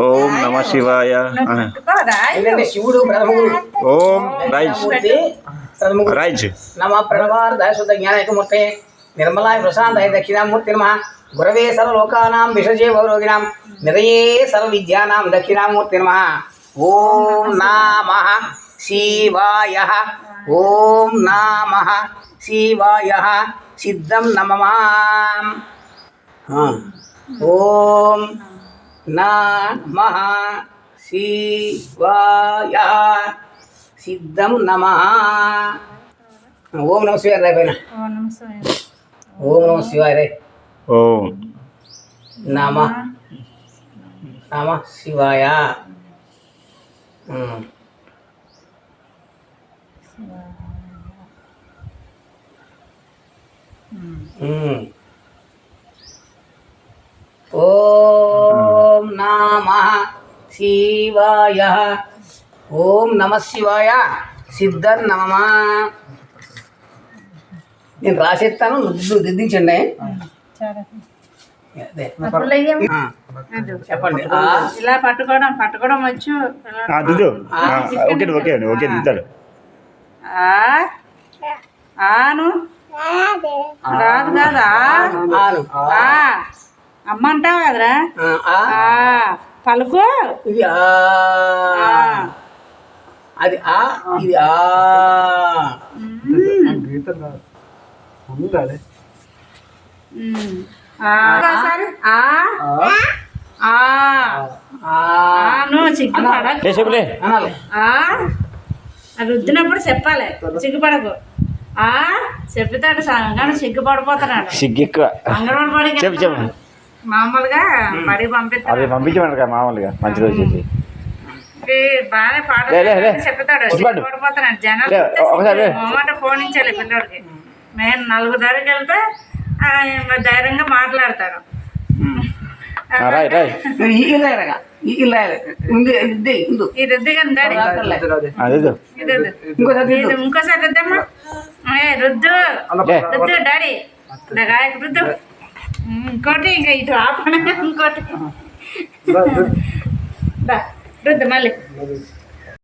ఓం నమ శివాయ. శివుడు ఓం రైజ్ రైజ్ నమ ప్రణవార్ధాయ శుద్ధ జ్ఞానైకమూర్తే నిర్మలాయ ప్రశాంతాయ దక్షిణామూర్తి నమ గురవే సర్వలోకానాం విషజే భవరోగిణాం నిరయే సర్వవిద్యానాం దక్షిణామూర్తి నమ. ఓం నమః శివాయ. ఓం నమః శివాయ. సిద్ధం నమః. ఓం నమః శివాయ. సిద్ధం నమః. ఓం నమ శివాయ రే పైన. ఓం నమ శివాయ రే. ఓం నమః శివాయ. ఓం నమః శివాయ. ఓం నమ శివాయ. సిద్ధం నమః. నేను రాసేస్తాను, నువ్వు దిద్దించండి. చెప్పండి. ఇలా పట్టుకోవడం వచ్చు. ఓకే ఓకే దిద్దాడు. ఆను రాదు కదా, అమ్మ అంటావు కదరా. పలుకు. ఇది అది ఇది రుద్దినప్పుడు చెప్పాలి, సిగ్గుపడకు. చెప్తాడు కానీ సిగ్గుపడిపోతున్నాడు. సిగ్గు అంగన్వాడి మామూలుగా బడి పంపించమంటారు మామూలుగా మంచి రోజు బాగానే పాట చెప్తాడు. సిగ్గుపడిపోతున్నాడు. జనాలు మొమాట ఫోనించాలి పిల్లడికి. మేము 4 దగ్గరికి వెళ్తే ధైర్యంగా మాట్లాడతాడు. ఈ రుద్ది కానీ ఇంకోసారి రుద్దమ్మా. రుద్దు రుద్దు డాడీ రుద్దు. ఇంకోటి ఇంకా ఇటు ఆపన. ఇంకోటి రుద్దు మళ్ళీ.